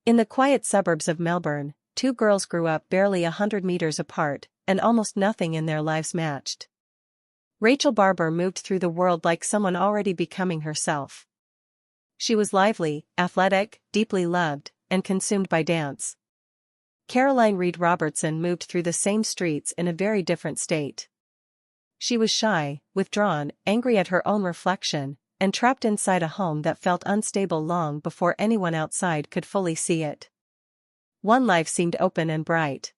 In the quiet suburbs of Melbourne, two girls grew up barely 100 meters apart, and almost nothing in their lives matched. Rachel Barber moved through the world like someone already becoming herself. She was lively, athletic, deeply loved, and consumed by dance. Caroline Reed Robertson moved through the same streets in a very different state. She was shy, withdrawn, angry at her own reflection, and trapped inside a home that felt unstable long before anyone outside could fully see it. One life seemed open and bright.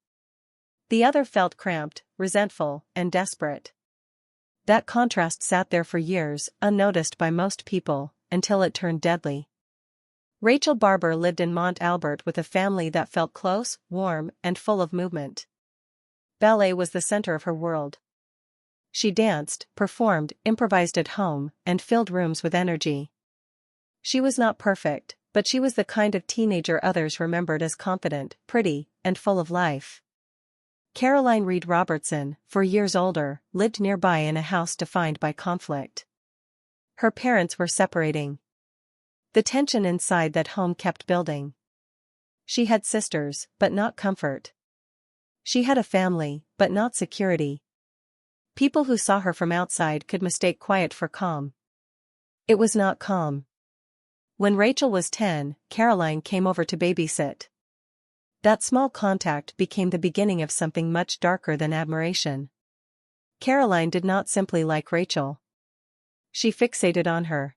The other felt cramped, resentful, and desperate. That contrast sat there for years, unnoticed by most people, until it turned deadly. Rachel Barber lived in Mont Albert with a family that felt close, warm, and full of movement. Ballet was the center of her world. She danced, performed, improvised at home, and filled rooms with energy. She was not perfect, but she was the kind of teenager others remembered as confident, pretty, and full of life. Caroline Reed Robertson, 4 years older, lived nearby in a house defined by conflict. Her parents were separating. The tension inside that home kept building. She had sisters, but not comfort. She had a family, but not security. People who saw her from outside could mistake quiet for calm. It was not calm. When Rachel was 10, Caroline came over to babysit. That small contact became the beginning of something much darker than admiration. Caroline did not simply like Rachel. She fixated on her.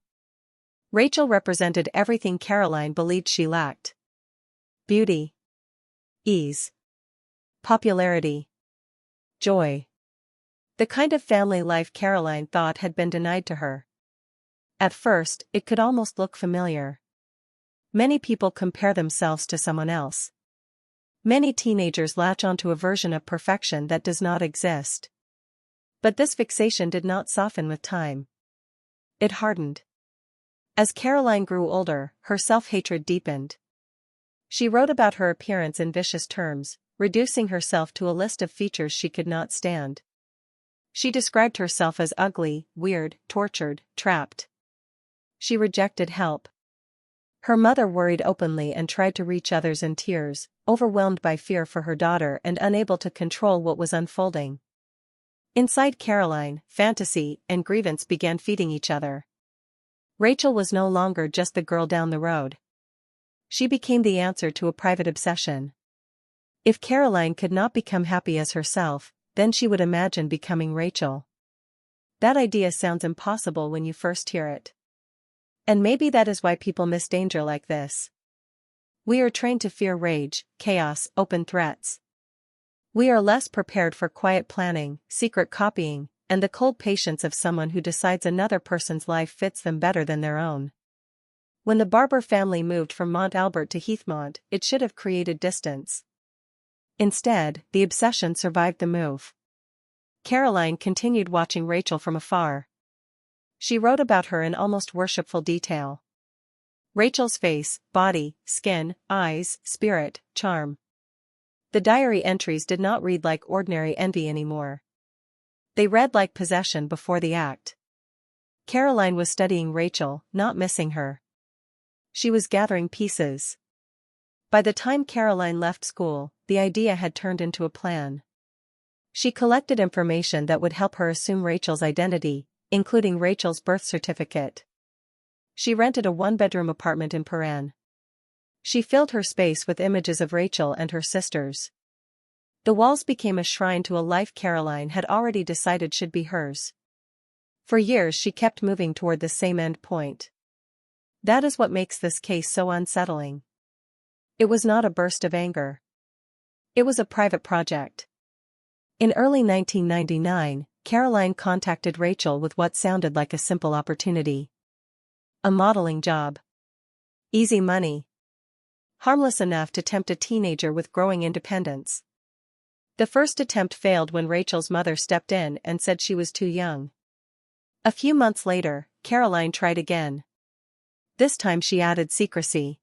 Rachel represented everything Caroline believed she lacked. Beauty. Ease. Popularity. Joy. The kind of family life Caroline thought had been denied to her. At first, it could almost look familiar. Many people compare themselves to someone else. Many teenagers latch onto a version of perfection that does not exist. But this fixation did not soften with time. It hardened. As Caroline grew older, her self-hatred deepened. She wrote about her appearance in vicious terms, reducing herself to a list of features she could not stand. She described herself as ugly, weird, tortured, trapped. She rejected help. Her mother worried openly and tried to reach others in tears, overwhelmed by fear for her daughter and unable to control what was unfolding. Inside Caroline, fantasy and grievance began feeding each other. Rachel was no longer just the girl down the road. She became the answer to a private obsession. If Caroline could not become happy as herself, then she would imagine becoming Rachel. That idea sounds impossible when you first hear it. And maybe that is why people miss danger like this. We are trained to fear rage, chaos, open threats. We are less prepared for quiet planning, secret copying, and the cold patience of someone who decides another person's life fits them better than their own. When the Barber family moved from Mont Albert to Heathmont, it should have created distance. Instead, the obsession survived the move. Caroline continued watching Rachel from afar. She wrote about her in almost worshipful detail. Rachel's face, body, skin, eyes, spirit, charm. The diary entries did not read like ordinary envy anymore. They read like possession before the act. Caroline was studying Rachel, not missing her. She was gathering pieces. By the time Caroline left school, the idea had turned into a plan. She collected information that would help her assume Rachel's identity, including Rachel's birth certificate. She rented a 1-bedroom apartment in Prahran. She filled her space with images of Rachel and her sisters. The walls became a shrine to a life Caroline had already decided should be hers. For years she kept moving toward the same end point. That is what makes this case so unsettling. It was not a burst of anger. It was a private project. In early 1999, Caroline contacted Rachel with what sounded like a simple opportunity. A modeling job. Easy money. Harmless enough to tempt a teenager with growing independence. The first attempt failed when Rachel's mother stepped in and said she was too young. A few months later, Caroline tried again. This time she added secrecy.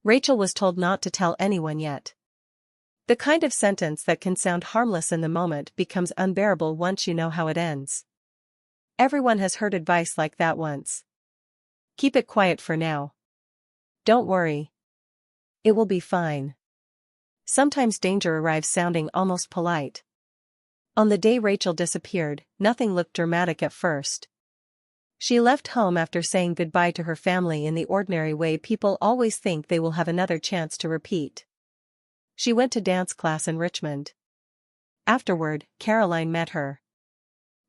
Rachel was told not to tell anyone yet. The kind of sentence that can sound harmless in the moment becomes unbearable once you know how it ends. Everyone has heard advice like that once. Keep it quiet for now. Don't worry. It will be fine. Sometimes danger arrives sounding almost polite. On the day Rachel disappeared, nothing looked dramatic at first. She left home after saying goodbye to her family in the ordinary way people always think they will have another chance to repeat. She went to dance class in Richmond. Afterward, Caroline met her.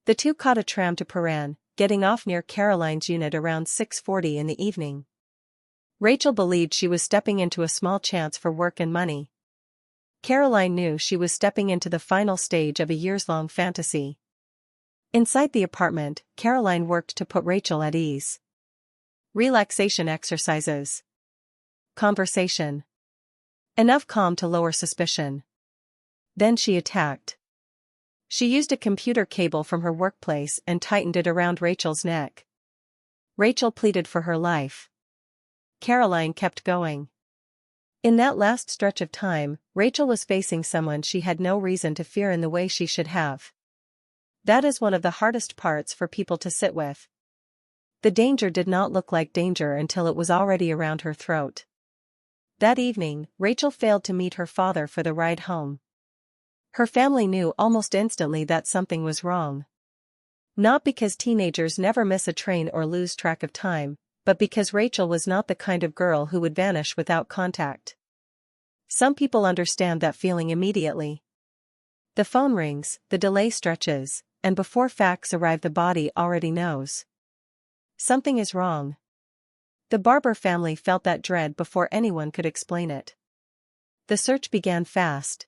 The two caught a tram to Prahran, getting off near Caroline's unit around 6:40 in the evening. Rachel believed she was stepping into a small chance for work and money. Caroline knew she was stepping into the final stage of a years-long fantasy. Inside the apartment, Caroline worked to put Rachel at ease. Relaxation exercises. Conversation. Enough calm to lower suspicion. Then she attacked. She used a computer cable from her workplace and tightened it around Rachel's neck. Rachel pleaded for her life. Caroline kept going. In that last stretch of time, Rachel was facing someone she had no reason to fear in the way she should have. That is one of the hardest parts for people to sit with. The danger did not look like danger until it was already around her throat. That evening, Rachel failed to meet her father for the ride home. Her family knew almost instantly that something was wrong. Not because teenagers never miss a train or lose track of time, but because Rachel was not the kind of girl who would vanish without contact. Some people understand that feeling immediately. The phone rings, the delay stretches, and before facts arrive the body already knows. Something is wrong. The Barber family felt that dread before anyone could explain it. The search began fast.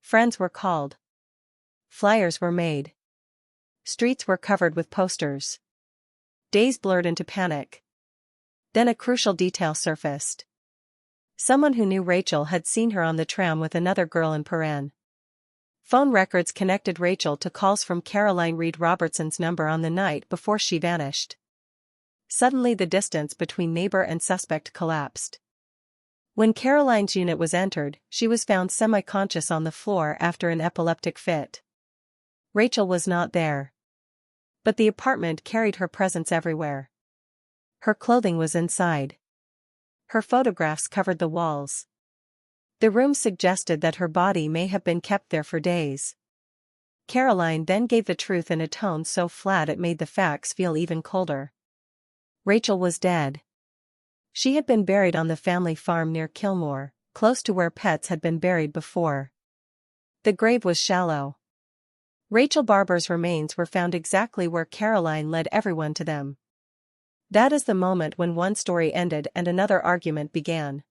Friends were called. Flyers were made. Streets were covered with posters. Days blurred into panic. Then a crucial detail surfaced. Someone who knew Rachel had seen her on the tram with another girl in Prahran. Phone records connected Rachel to calls from Caroline Reed Robertson's number on the night before she vanished. Suddenly the distance between neighbor and suspect collapsed. When Caroline's unit was entered, she was found semi-conscious on the floor after an epileptic fit. Rachel was not there. But the apartment carried her presence everywhere. Her clothing was inside. Her photographs covered the walls. The room suggested that her body may have been kept there for days. Caroline then gave the truth in a tone so flat it made the facts feel even colder. Rachel was dead. She had been buried on the family farm near Kilmore, close to where pets had been buried before. The grave was shallow. Rachel Barber's remains were found exactly where Caroline led everyone to them. That is the moment when one story ended and another argument began.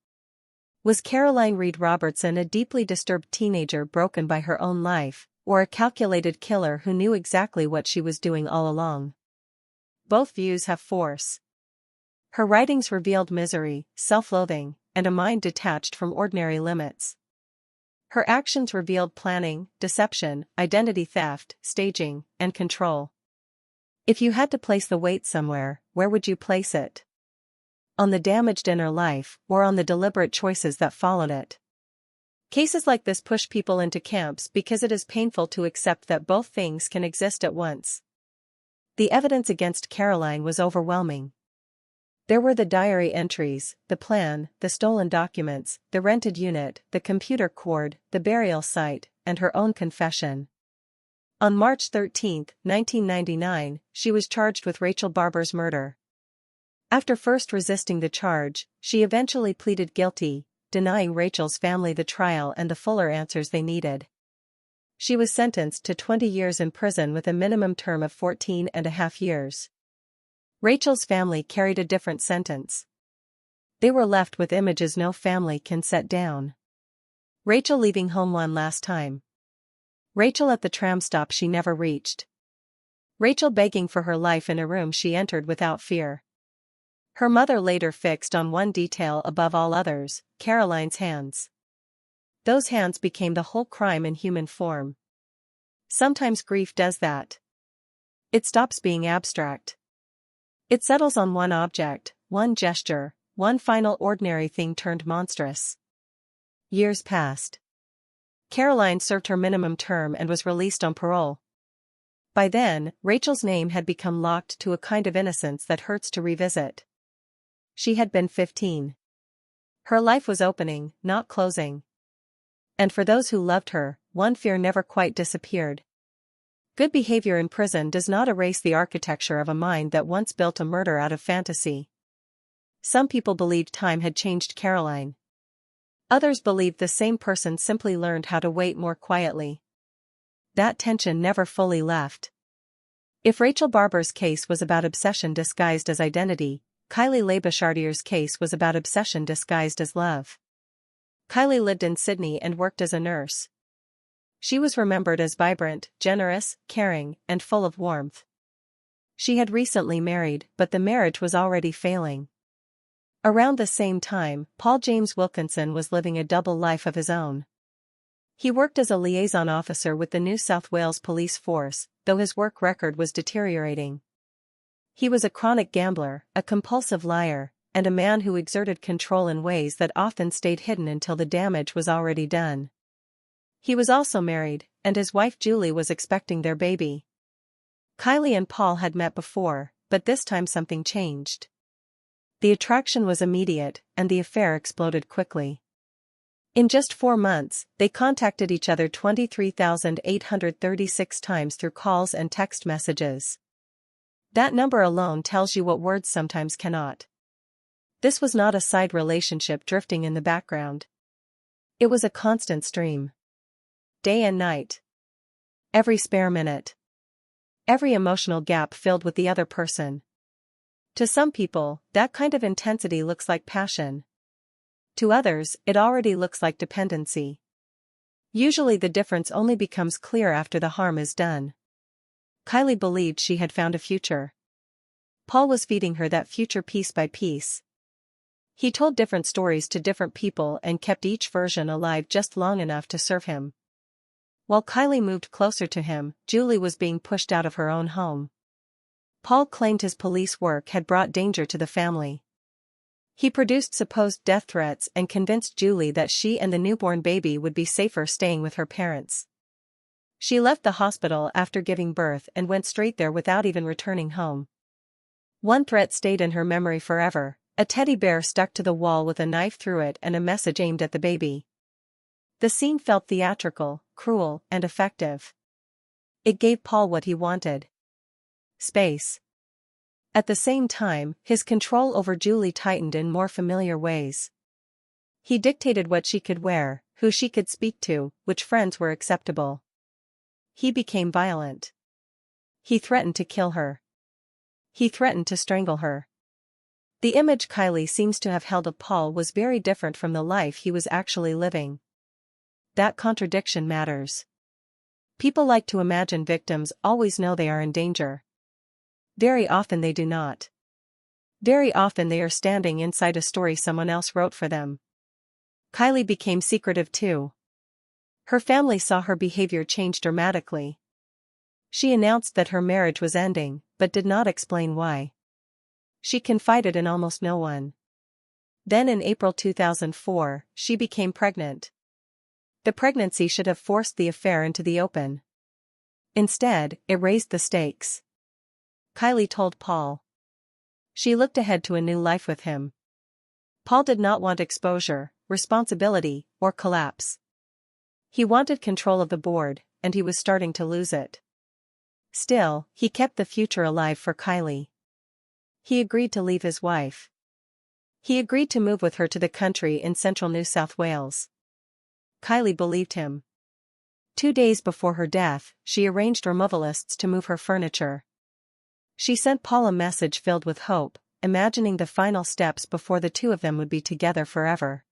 Was Caroline Reed Robertson a deeply disturbed teenager broken by her own life, or a calculated killer who knew exactly what she was doing all along? Both views have force. Her writings revealed misery, self-loathing, and a mind detached from ordinary limits. Her actions revealed planning, deception, identity theft, staging, and control. If you had to place the weight somewhere, where would you place it? On the damaged inner life, or on the deliberate choices that followed it? Cases like this push people into camps because it is painful to accept that both things can exist at once. The evidence against Caroline was overwhelming. There were the diary entries, the plan, the stolen documents, the rented unit, the computer cord, the burial site, and her own confession. On March 13, 1999, she was charged with Rachel Barber's murder. After first resisting the charge, she eventually pleaded guilty, denying Rachel's family the trial and the fuller answers they needed. She was sentenced to 20 years in prison with a minimum term of 14.5 years. Rachel's family carried a different sentence. They were left with images no family can set down. Rachel leaving home one last time. Rachel at the tram stop she never reached. Rachel begging for her life in a room she entered without fear. Her mother later fixed on one detail above all others: Caroline's hands. Those hands became the whole crime in human form. Sometimes grief does that. It stops being abstract. It settles on one object, one gesture, one final ordinary thing turned monstrous. Years passed. Caroline served her minimum term and was released on parole. By then, Rachel's name had become locked to a kind of innocence that hurts to revisit. She had been 15. Her life was opening, not closing. And for those who loved her, one fear never quite disappeared. Good behavior in prison does not erase the architecture of a mind that once built a murder out of fantasy. Some people believed time had changed Caroline. Others believed the same person simply learned how to wait more quietly. That tension never fully left. If Rachel Barber's case was about obsession disguised as identity, Kylie Labushardier's case was about obsession disguised as love. Kylie lived in Sydney and worked as a nurse. She was remembered as vibrant, generous, caring, and full of warmth. She had recently married, but the marriage was already failing. Around the same time, Paul James Wilkinson was living a double life of his own. He worked as a liaison officer with the New South Wales Police Force, though his work record was deteriorating. He was a chronic gambler, a compulsive liar, and a man who exerted control in ways that often stayed hidden until the damage was already done. He was also married, and his wife Julie was expecting their baby. Kylie and Paul had met before, but this time something changed. The attraction was immediate, and the affair exploded quickly. In just 4 months, they contacted each other 23,836 times through calls and text messages. That number alone tells you what words sometimes cannot. This was not a side relationship drifting in the background. It was a constant stream. Day and night. Every spare minute. Every emotional gap filled with the other person. To some people, that kind of intensity looks like passion. To others, it already looks like dependency. Usually the difference only becomes clear after the harm is done. Kylie believed she had found a future. Paul was feeding her that future piece by piece. He told different stories to different people and kept each version alive just long enough to serve him. While Kylie moved closer to him, Julie was being pushed out of her own home. Paul claimed his police work had brought danger to the family. He produced supposed death threats and convinced Julie that she and the newborn baby would be safer staying with her parents. She left the hospital after giving birth and went straight there without even returning home. One threat stayed in her memory forever, a teddy bear stuck to the wall with a knife through it and a message aimed at the baby. The scene felt theatrical, cruel, and effective. It gave Paul what he wanted. Space. At the same time, his control over Julie tightened in more familiar ways. He dictated what she could wear, who she could speak to, which friends were acceptable. He became violent. He threatened to kill her. He threatened to strangle her. The image Kylie seems to have held of Paul was very different from the life he was actually living. That contradiction matters. People like to imagine victims always know they are in danger. Very often they do not. Very often they are standing inside a story someone else wrote for them. Kylie became secretive too. Her family saw her behavior change dramatically. She announced that her marriage was ending, but did not explain why. She confided in almost no one. Then in April 2004, she became pregnant. The pregnancy should have forced the affair into the open. Instead, it raised the stakes. Kylie told Paul. She looked ahead to a new life with him. Paul did not want exposure, responsibility, or collapse. He wanted control of the board, and he was starting to lose it. Still, he kept the future alive for Kylie. He agreed to leave his wife. He agreed to move with her to the country in central New South Wales. Kylie believed him. 2 days before her death, she arranged removalists to move her furniture. She sent Paul a message filled with hope, imagining the final steps before the two of them would be together forever.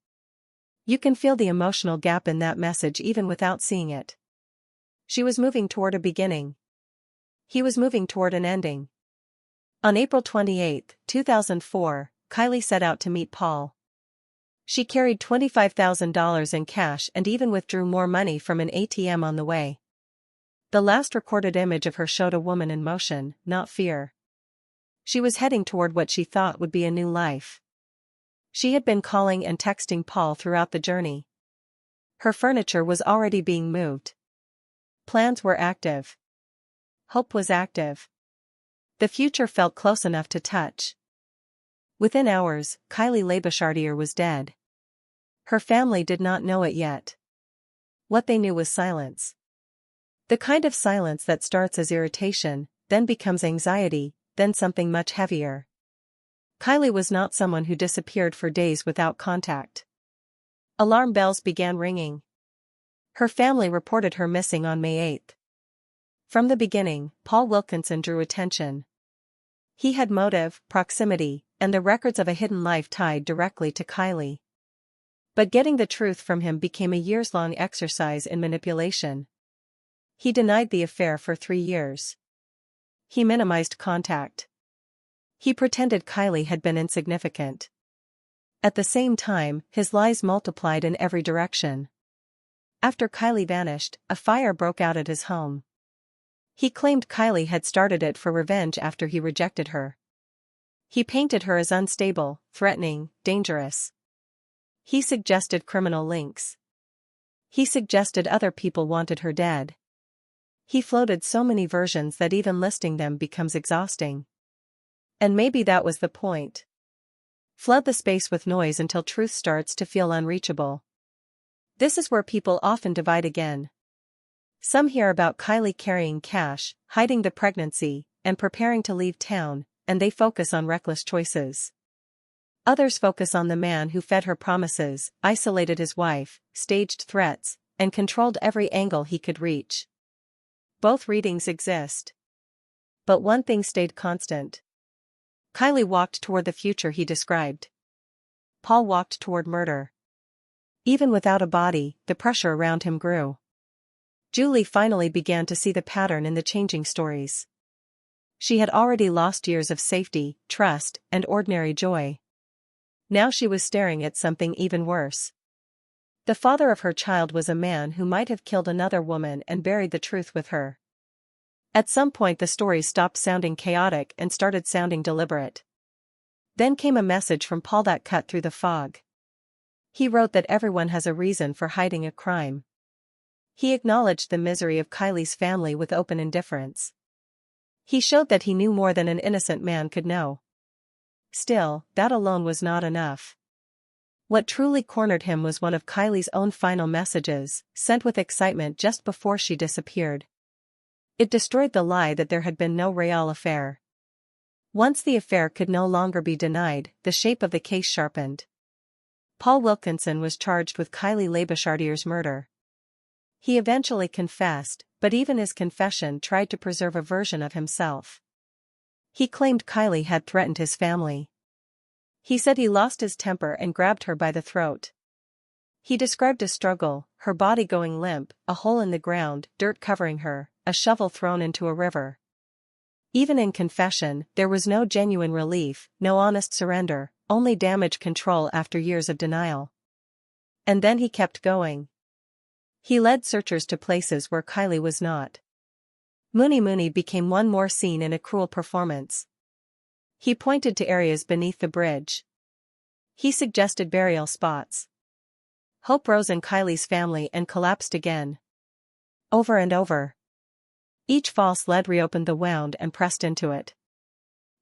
You can feel the emotional gap in that message even without seeing it. She was moving toward a beginning. He was moving toward an ending. On April 28, 2004, Kylie set out to meet Paul. She carried $25,000 in cash and even withdrew more money from an ATM on the way. The last recorded image of her showed a woman in motion, not fear. She was heading toward what she thought would be a new life. She had been calling and texting Paul throughout the journey. Her furniture was already being moved. Plans were active. Hope was active. The future felt close enough to touch. Within hours, Kylie Labushardier was dead. Her family did not know it yet. What they knew was silence. The kind of silence that starts as irritation, then becomes anxiety, then something much heavier. Kylie was not someone who disappeared for days without contact. Alarm bells began ringing. Her family reported her missing on May 8. From the beginning, Paul Wilkinson drew attention. He had motive, proximity, and the records of a hidden life tied directly to Kylie. But getting the truth from him became a years-long exercise in manipulation. He denied the affair for 3 years. He minimized contact. He pretended Kylie had been insignificant. At the same time, his lies multiplied in every direction. After Kylie vanished, a fire broke out at his home. He claimed Kylie had started it for revenge after he rejected her. He painted her as unstable, threatening, dangerous. He suggested criminal links. He suggested other people wanted her dead. He floated so many versions that even listing them becomes exhausting. And maybe that was the point. Flood the space with noise until truth starts to feel unreachable. This is where people often divide again. Some hear about Kylie carrying cash, hiding the pregnancy, and preparing to leave town, and they focus on reckless choices. Others focus on the man who fed her promises, isolated his wife, staged threats, and controlled every angle he could reach. Both readings exist. But one thing stayed constant. Kylie walked toward the future he described. Paul walked toward murder. Even without a body, the pressure around him grew. Julie finally began to see the pattern in the changing stories. She had already lost years of safety, trust, and ordinary joy. Now she was staring at something even worse. The father of her child was a man who might have killed another woman and buried the truth with her. At some point the stories stopped sounding chaotic and started sounding deliberate. Then came a message from Paul that cut through the fog. He wrote that everyone has a reason for hiding a crime. He acknowledged the misery of Kylie's family with open indifference. He showed that he knew more than an innocent man could know. Still, that alone was not enough. What truly cornered him was one of Kylie's own final messages, sent with excitement just before she disappeared. It destroyed the lie that there had been no real affair. Once the affair could no longer be denied, the shape of the case sharpened. Paul Wilkinson was charged with Kylie Labushardier's murder. He eventually confessed, but even his confession tried to preserve a version of himself. He claimed Kylie had threatened his family. He said he lost his temper and grabbed her by the throat. He described a struggle, her body going limp, a hole in the ground, dirt covering her, a shovel thrown into a river. Even in confession, there was no genuine relief, no honest surrender, only damage control after years of denial. And then he kept going. He led searchers to places where Kylie was not. Mooney became one more scene in a cruel performance. He pointed to areas beneath the bridge. He suggested burial spots. Hope rose in Kylie's family and collapsed again. Over and over. Each false lead reopened the wound and pressed into it.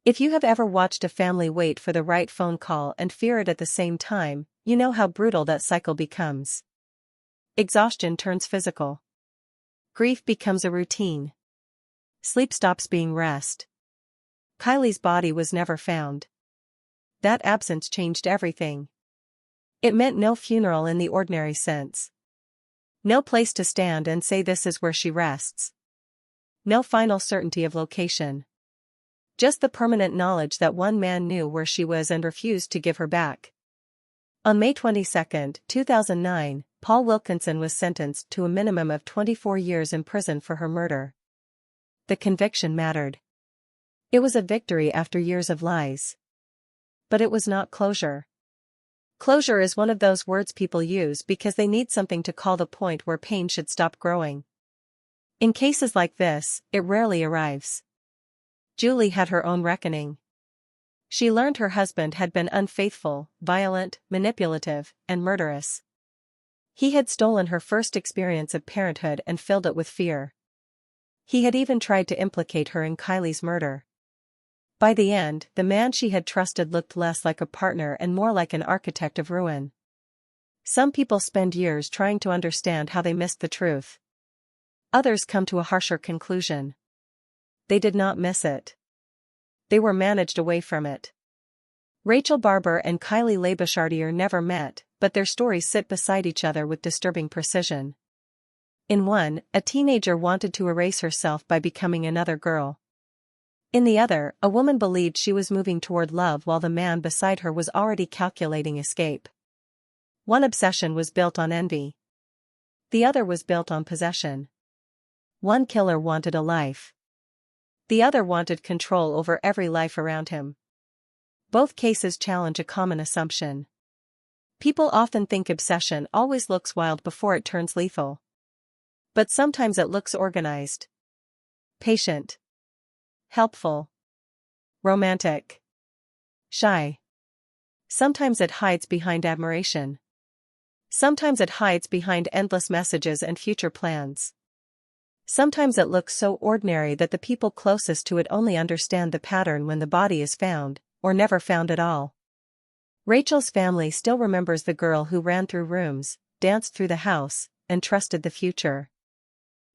If you have ever watched a family wait for the right phone call and fear it at the same time, you know how brutal that cycle becomes. Exhaustion turns physical. Grief becomes a routine. Sleep stops being rest. Kylie's body was never found. That absence changed everything. It meant no funeral in the ordinary sense. No place to stand and say this is where she rests. No final certainty of location. Just the permanent knowledge that one man knew where she was and refused to give her back. On May 22, 2009, Paul Wilkinson was sentenced to a minimum of 24 years in prison for her murder. The conviction mattered. It was a victory after years of lies. But it was not closure. Closure is one of those words people use because they need something to call the point where pain should stop growing. In cases like this, it rarely arrives. Julie had her own reckoning. She learned her husband had been unfaithful, violent, manipulative, and murderous. He had stolen her first experience of parenthood and filled it with fear. He had even tried to implicate her in Kylie's murder. By the end, the man she had trusted looked less like a partner and more like an architect of ruin. Some people spend years trying to understand how they missed the truth. Others come to a harsher conclusion. They did not miss it. They were managed away from it. Rachel Barber and Kylie Labushardier never met, but their stories sit beside each other with disturbing precision. In one, a teenager wanted to erase herself by becoming another girl. In the other, a woman believed she was moving toward love while the man beside her was already calculating escape. One obsession was built on envy. The other was built on possession. One killer wanted a life. The other wanted control over every life around him. Both cases challenge a common assumption. People often think obsession always looks wild before it turns lethal. But sometimes it looks organized, patient, helpful, romantic, shy. Sometimes it hides behind admiration. Sometimes it hides behind endless messages and future plans. Sometimes it looks so ordinary that the people closest to it only understand the pattern when the body is found, or never found at all. Rachel's family still remembers the girl who ran through rooms, danced through the house, and trusted the future.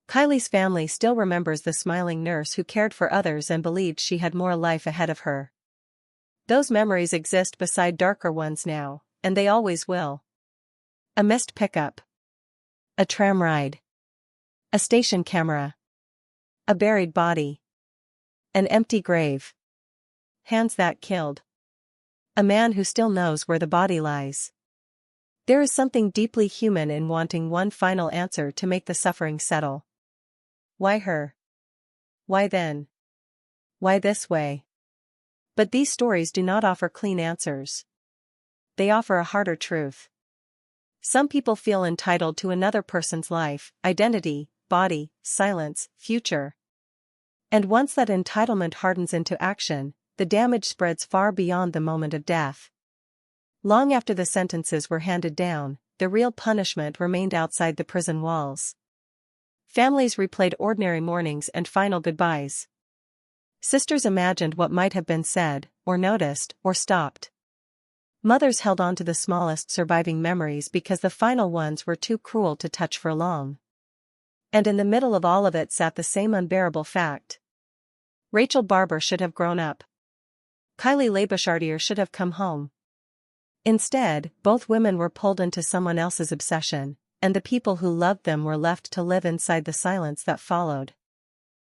Kylie's family still remembers the smiling nurse who cared for others and believed she had more life ahead of her. Those memories exist beside darker ones now, and they always will. A missed pickup. A tram ride. A station camera. A buried body. An empty grave. Hands that killed. A man who still knows where the body lies. There is something deeply human in wanting one final answer to make the suffering settle. Why her? Why then? Why this way? But these stories do not offer clean answers. They offer a harder truth. Some people feel entitled to another person's life, identity, body, silence, future. And once that entitlement hardens into action, the damage spreads far beyond the moment of death. Long after the sentences were handed down, the real punishment remained outside the prison walls. Families replayed ordinary mornings and final goodbyes. Sisters imagined what might have been said, or noticed, or stopped. Mothers held on to the smallest surviving memories because the final ones were too cruel to touch for long. And in the middle of all of it sat the same unbearable fact. Rachel Barber should have grown up. Kylie Labushardier should have come home. Instead, both women were pulled into someone else's obsession, and the people who loved them were left to live inside the silence that followed.